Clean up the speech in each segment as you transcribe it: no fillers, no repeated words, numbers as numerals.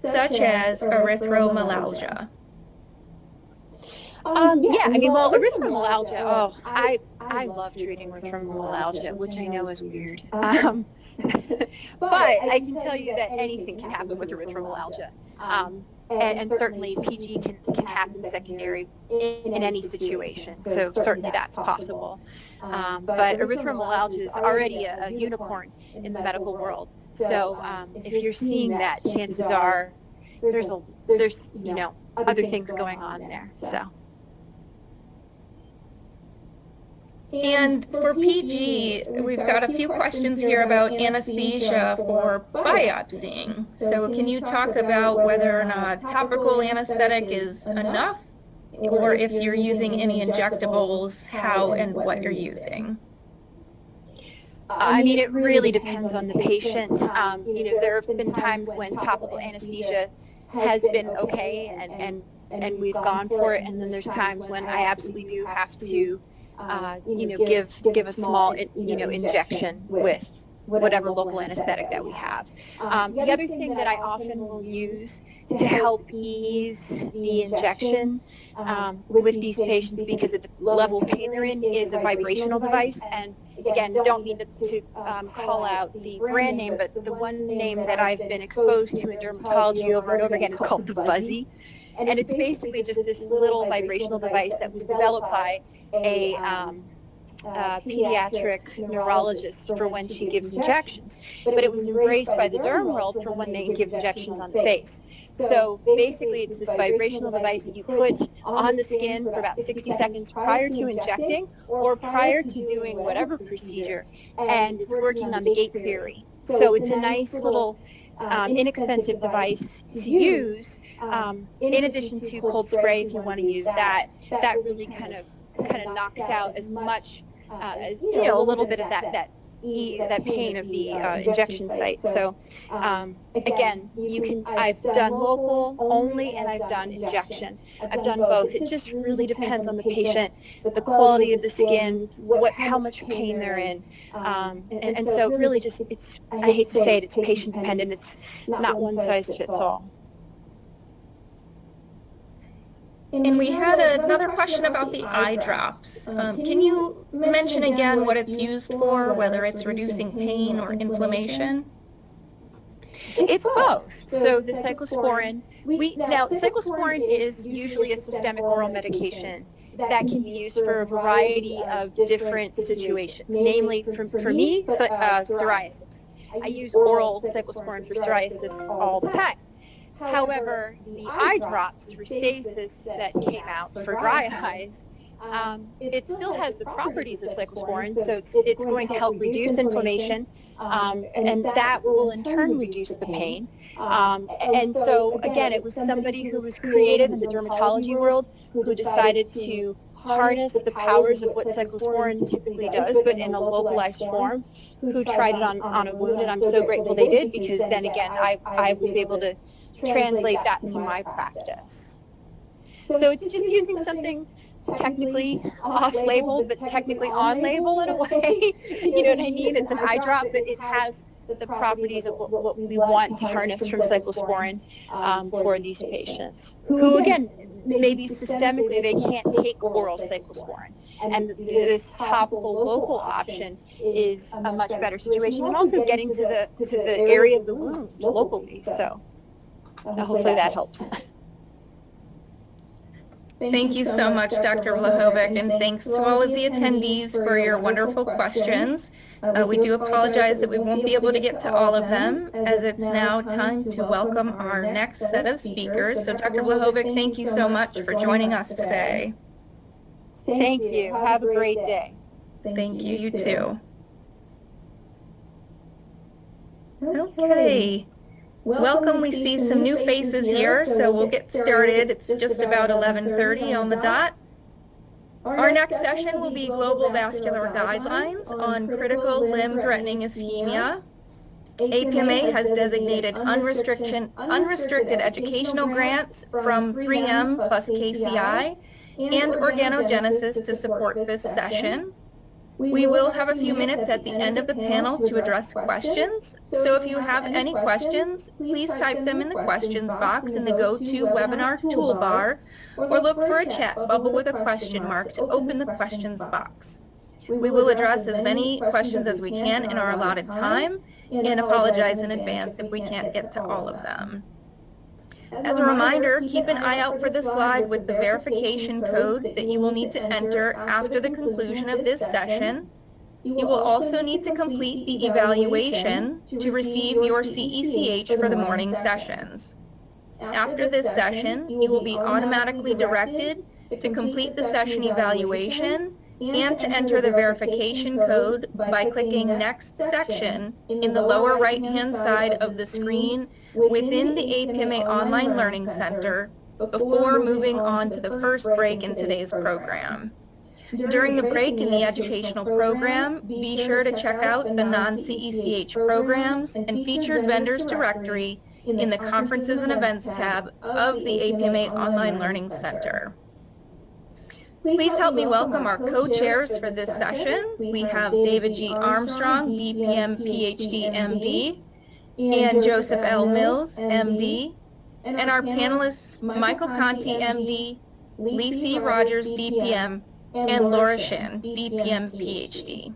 such as erythromelalgia? Yeah, I mean, well, erythromelalgia, I love treating erythromelalgia, which I know is weird. But I can tell you that anything can happen with erythromelalgia. And certainly PG can happen secondary in any situation, so certainly that's possible. But erythromelalgia is already a unicorn in the medical world, so if you're seeing that, chances are there's other things going on there. So. And for PG, we've got a few questions here about anesthesia for biopsying. So can you talk about whether or not topical anesthetic is enough, or if you're using any injectables, how and what you're using? I mean, it really depends on the patient. There have been times when topical anesthesia has been okay and we've gone for it, and then there's times when I absolutely do have to give a small, injection with whatever local anesthetic that we have. The other thing that I often will use to help ease the injection with these patients, because of the level of pain they're in, is a vibrational device. And again, don't mean to call out the brand name, but the one name that I've been exposed to in dermatology over and over again is called the Buzzy. And it's basically just this little vibrational device that was developed by a pediatric neurologist for when she gives injections. But it was embraced by the derm world for when they give injections on the face. So basically, it's this vibrational device that you put on the skin for about 60 seconds prior to injecting or prior to doing whatever procedure, and it's working on the gate theory. So it's a nice little inexpensive device to use, in addition to cold spray if you want to use that. That really kind of knocks out as much as a little bit of that pain of the injection site. So again, I've done local only, and I've done injection. I've done both. It just really depends on the patient, the quality of the skin, how much pain they're in, and so really just I hate to say it, it's patient dependent. It's not one size fits all. And we had another question about the eye drops. Can you mention again what it's used for, whether it's reducing pain or inflammation? It's both. So the cyclosporin, now cyclosporin is usually a systemic oral medication that can be used for a variety of different situations, namely for me, psoriasis. I use oral cyclosporin for psoriasis all the time. However, the eye drops for stasis that came out for dry eyes, it still has the properties of cyclosporin, so it's going to help reduce inflammation, and that will in turn reduce the pain. And so, again, it was somebody who was creative in the dermatology world who decided to harness the powers of what cyclosporin typically does, but in a localized form, who tried it on a wound, and I'm so grateful they did, because then again, I was able to translate that to my practice. So it's just using something technically off-label, but technically on-label in a way. You know what I mean? It's an eye drop, but it has the properties of what we want to harness from cyclosporin for these patients, who again, maybe systemically they can't take oral cyclosporin. And this topical local option is a much better situation, and also getting to the area of the wound locally. So hopefully that helps. Thank you so much, Dr. Vlhovic, and thanks to all of the attendees for your wonderful questions. We do apologize that we won't be able to get to all of them, as it's now time to welcome our next set of speakers. So Dr. Vlhovic, thank you so much for joining us today. Thank you. Have a great day. Thank you. You too. Okay. Welcome. We see some new faces here, so we'll get started. It's just about 11:30 on the dot. Our next session will be Global Vascular Guidelines on Critical Limb-Threatening Ischemia. APMA has designated unrestricted educational grants from 3M plus KCI and Organogenesis to support this session. We will have a few minutes at the end of the panel to address questions. So if you have any questions, please type them in the questions box in the GoToWebinar toolbar, or look for a chat bubble with a question mark to open the questions box. We will address as many questions as we can in our allotted time, and apologize in advance if we can't get to all of them. As a reminder, keep an eye out for the slide with the verification code that you will need to enter after the conclusion of this session. You will also need to complete the evaluation to receive your CECH for the morning sessions. After this session, you will be automatically directed to complete the session evaluation and to enter the verification code by clicking Next Section in the lower right-hand side of the screen within the APMA Online Learning Center before moving on to the first break in today's program. During the break in the educational program, be sure to check out the non-CECH programs and featured vendors directory in the Conferences and Events tab of the APMA Online Learning Center. Please help me welcome our co-chairs for this session. We have David G. Armstrong, DPM, PhD, MD, and Joseph L. Mills, MD, and our panelists, Michael Conti, MD, Lee C. Rogers, DPM, and Laura Shin, DPM, PhD.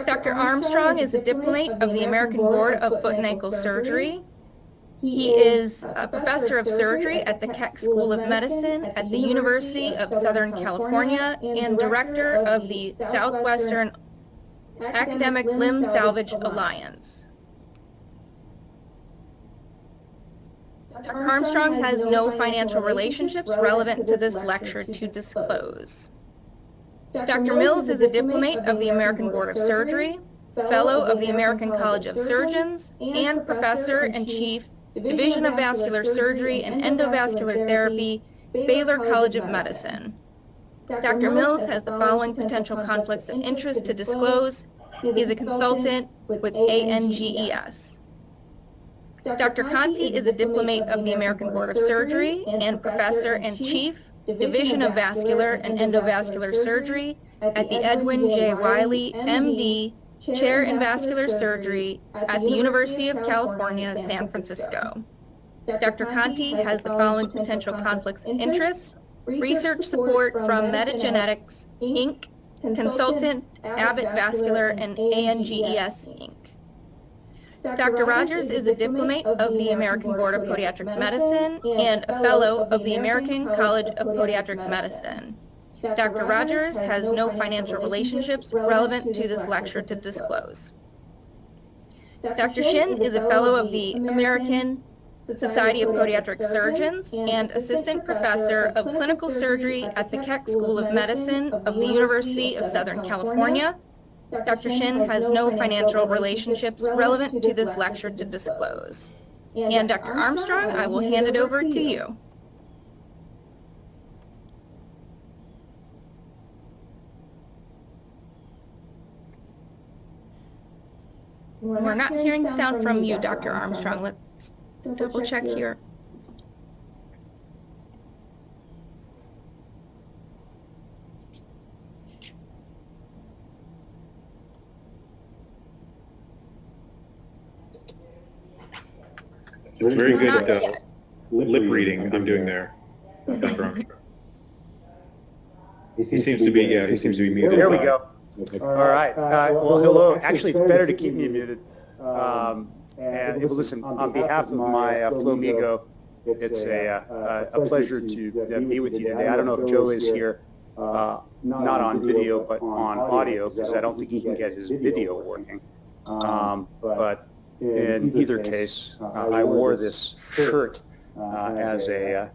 Dr. Armstrong is a diplomate of the American Board of Foot and Ankle Surgery. He is a professor of surgery at the Keck School of Medicine at the University of Southern California and director of the Southwestern Academic Limb Salvage Alliance. Dr. Armstrong has no financial relationships relevant to this lecture to disclose. Dr. Mills is a diplomate of the American Board of Surgery, fellow of the American College of Surgeons, and professor and chief Division of Vascular Surgery and Endovascular Therapy, Baylor College of Medicine. Dr. Mills has the following potential conflicts of interest to disclose. He is a consultant with ANGES. Dr. Conti is a diplomate of the American Board of Surgery and professor and chief, Division of Vascular and Endovascular Surgery at the Edwin J. Wiley, MD, Chair in Vascular Surgery at the University of California, San Francisco. Dr. Conti has the following potential conflicts of interest: research support from Metagenetics, Inc., consultant, Abbott Vascular, and ANGES, Inc. Dr. Rogers is a diplomate of the American Board of Podiatric Medicine and a fellow of the American College of Podiatric Medicine. Dr. Rogers has no financial relationships relevant to this lecture to disclose. Dr. Shin is a fellow of the American Society of Podiatric Surgeons and assistant professor of clinical surgery at the Keck School of Medicine of the University of Southern California. Dr. Shin has no financial relationships relevant to this lecture to disclose. And Dr. Armstrong, I will hand it over to you. We're not hearing sound from you, Dr. Armstrong. Let's double check here. It's very good lip reading I'm doing there, Dr. Armstrong. He seems to be muted. There we go. All right. Well, hello. Actually, it's better to keep me muted. And listen, on behalf of my Vlhovic, it's a pleasure to be with you today. I don't know if Joe is here, not on video, but on audio, because I don't think he can get his video working. But in either case, I wore this shirt as a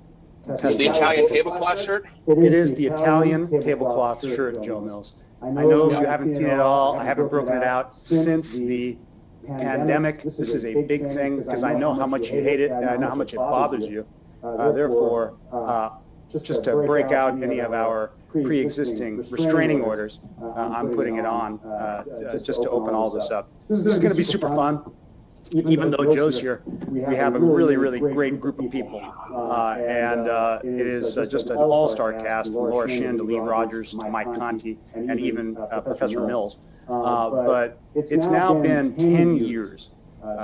the Italian tablecloth shirt? It is the Italian tablecloth shirt, Joe Mills. I know you haven't seen it all. I haven't broken it out since the pandemic. This is a big thing because I know how much you hate it and I know how much it bothers you. Therefore, just to break out any of our pre-existing restraining orders, I'm putting it on just to open all this up. This is going to be super fun. even though Joe's here, we have a really, really great group of people. It is just an all-star cast from Laura Shin to Lee Rogers to Mike Conti and even Professor Mills. But it's now been 10 years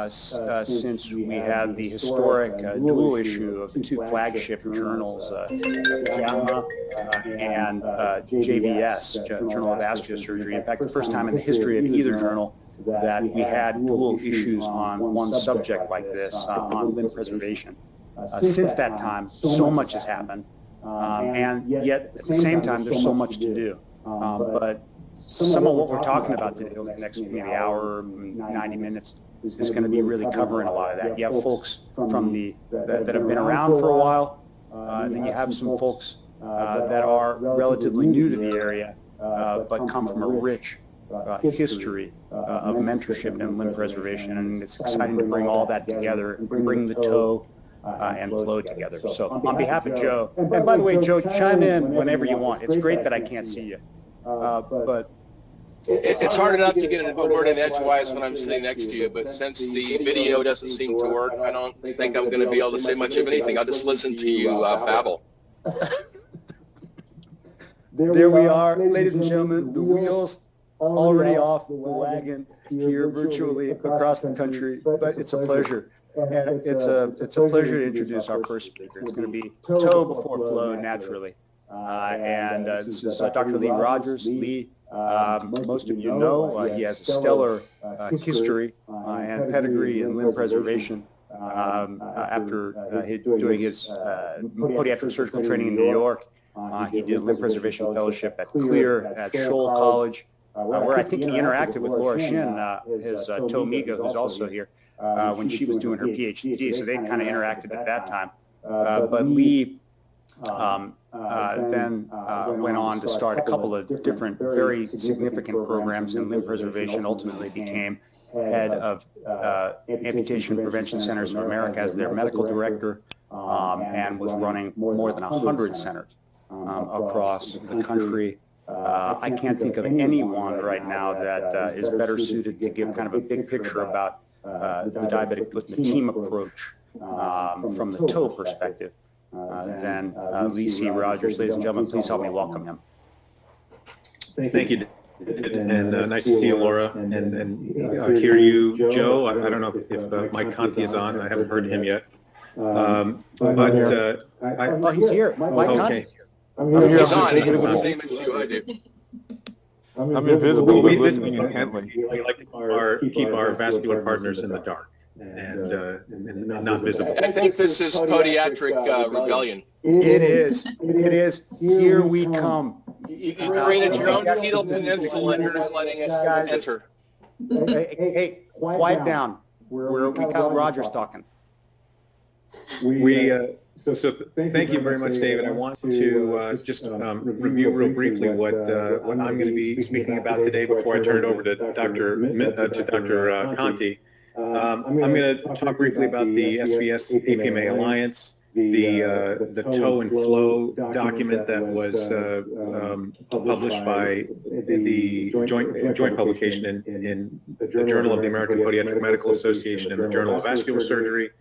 since we had the historic dual issue of the two flagship journals, JAMA and JVS, Journal of Vascular Surgery. In fact, the first time in the history of either journal that we had dual issues on one subject like this, on limb preservation. Since that time, so much has happened, and yet at the same time, there's so much to do. But some of what we're talking about today over the next maybe hour, 90 minutes, is going to be really covering a lot of that. You have folks from that have been around for a while, and then you have some folks that are relatively new to the area, but come from a rich history of mentorship and limb preservation, and it's exciting to bring all that together and bring the toe and flow together. So on behalf of Joe, and by the way, Joe, chime in whenever you want. It's great that I can't see you, but It's hard enough to get a word in edgewise when I'm sitting next to you, but since the video doesn't seem to work, I don't think I'm going to be able to say much of anything. I'll just listen to you babble. There we are, ladies and gentlemen, the wheels already off the wagon here virtually across the country, but it's a pleasure. And it's a pleasure to introduce our first speaker. It's going to be toe before flow naturally. This is Dr. Lee Rogers. Lee, most of you know, he has a stellar history and pedigree in limb preservation. After doing his podiatric surgical training in New York, he did a limb preservation fellowship at Clear at Scholl College, where I think he interacted with Laura Shin, his toe amiga, who's also here, when she was doing her PhD. So they kind of interacted at that time. But Lee then went on to start a couple of different very significant programs in limb preservation, ultimately became head of Amputation Prevention Centers of America as their medical director, and was running more than 100 centers across the country. I can't think of anyone right now that is better suited to give kind of a big picture about the diabetic foot and the team approach from the toe perspective than Lee C. Rogers. Ladies and gentlemen, please help me welcome him. Thank you, and nice to see you, Laura, and hear you, Joe. I don't know if Mike Conti is on. I haven't heard him yet. Oh, he's here. Mike Conti's here. He's on. He has the same issue I do. I'm invisible, but listening intently. We like to keep our vascular partners in the dark and not visible. I think this is podiatric rebellion. It is. It is. Here we come. You created your own pedal peninsula and you're just letting us enter. Hey, quiet down. We got Rogers talking. So thank you very much, David. I want to just review real briefly what I'm going to be speaking about today before I turn it over to Dr. Conti. I'm going to talk briefly about the SVS APMA Alliance, the toe and flow document that was published by the joint publication in the Journal of the American Podiatric Medical Association and the Journal of Vascular Surgery.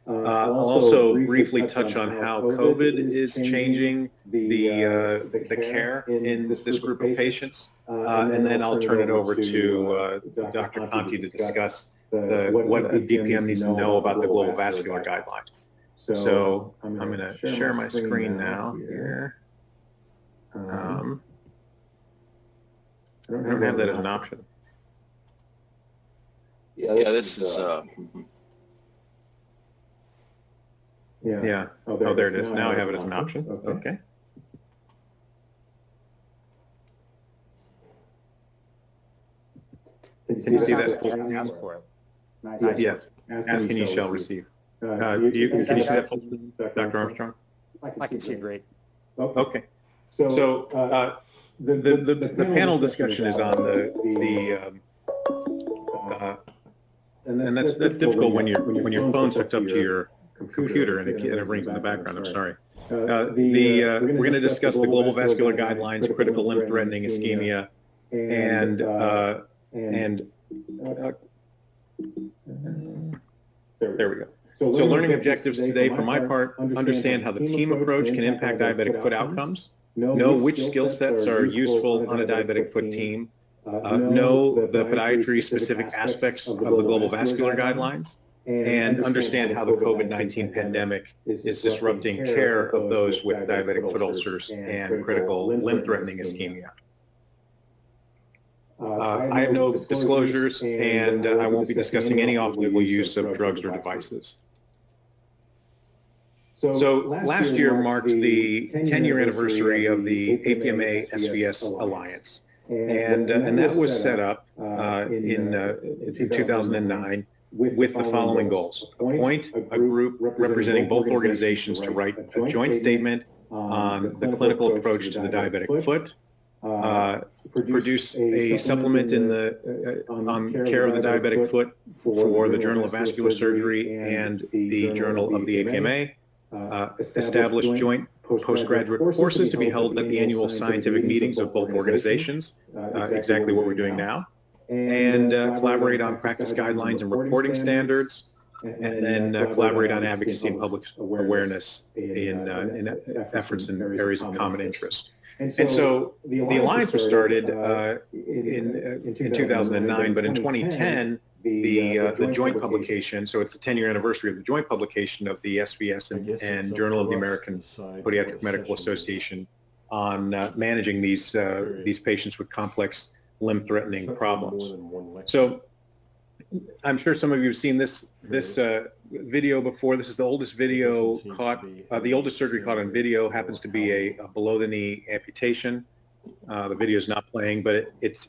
I'll also briefly touch on how COVID is changing the care in this group of patients, and then I'll turn it over to Dr. Conti to discuss what the DPM needs to know about the global vascular guidelines. So I'm going to share my screen now here. I don't have that as an option. Yeah, this is... Yeah. Oh, there it is. Now I have it as an option. Okay. Can you see that? Ask for it. Yes. Ask and you shall receive. Can you see that, Dr. Armstrong? I can see it great. Okay. So the panel discussion is on and that's difficult when your phone's hooked up to your computer and it rings in the background. I'm sorry. We're going to discuss the global vascular guidelines, critical limb-threatening ischemia, and There we go. So learning objectives today, for my part, understand how the team approach can impact diabetic foot outcomes, know which skill sets are useful on a diabetic foot team, know the podiatry-specific aspects of the global vascular guidelines, and understand how the COVID-19 pandemic is disrupting care of those with diabetic foot ulcers and critical limb-threatening ischemia. I have no disclosures, and I won't be discussing any off-label use of drugs or devices. So last year marked the 10-year anniversary of the APMA SVS Alliance, and that was set up in 2009 with the following goals: appoint a group representing both organizations to write a joint statement on the clinical approach to the diabetic foot, produce a supplement on care of the diabetic foot for the Journal of Vascular Surgery and the Journal of the APMA, establish joint postgraduate courses to be held at the annual scientific meetings of both organizations, exactly what we're doing now, and collaborate on practice guidelines and reporting standards, and then collaborate on advocacy and public awareness in efforts in areas of common interest. And so the alliance was started in 2009, but in 2010, the joint publication, so it's the 10-year anniversary of the joint publication of the SVS and Journal of the American Podiatric Medical Association on managing these patients with complex limb-threatening problems. So I'm sure some of you have seen this video before. This is the oldest video caught, the oldest surgery caught on video happens to be a below-the-knee amputation. The video is not playing, but it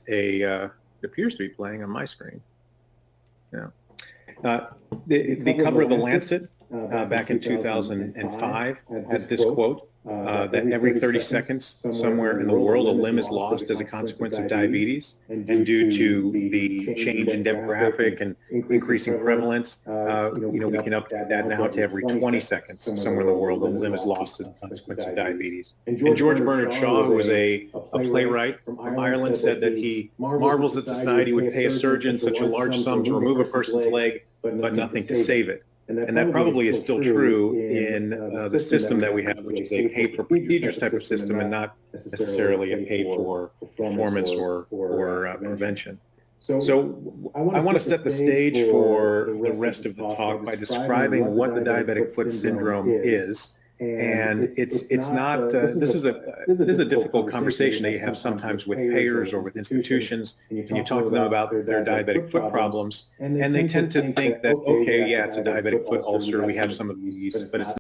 appears to be playing on my screen. Yeah. The cover of the Lancet back in 2005 had this quote, that every 30 seconds somewhere in the world a limb is lost as a consequence of diabetes, and due to the change in demographic and increasing prevalence, we can update that now to every 20 seconds somewhere in the world a limb is lost as a consequence of diabetes. And George Bernard Shaw, who was a playwright from Ireland, said that he marvels that society would pay a surgeon such a large sum to remove a person's leg, but nothing to save it. And that probably is still true in the system that we have, which is a pay for procedures type of system and not necessarily a pay for performance or prevention. So I want to set the stage for the rest of the talk by describing what the diabetic foot syndrome is. And it's not, this is a difficult conversation that you have sometimes with payers or with institutions, and you talk to them about their diabetic foot problems, and they tend to think that, okay, yeah, it's a diabetic foot ulcer, we have some of these, but it's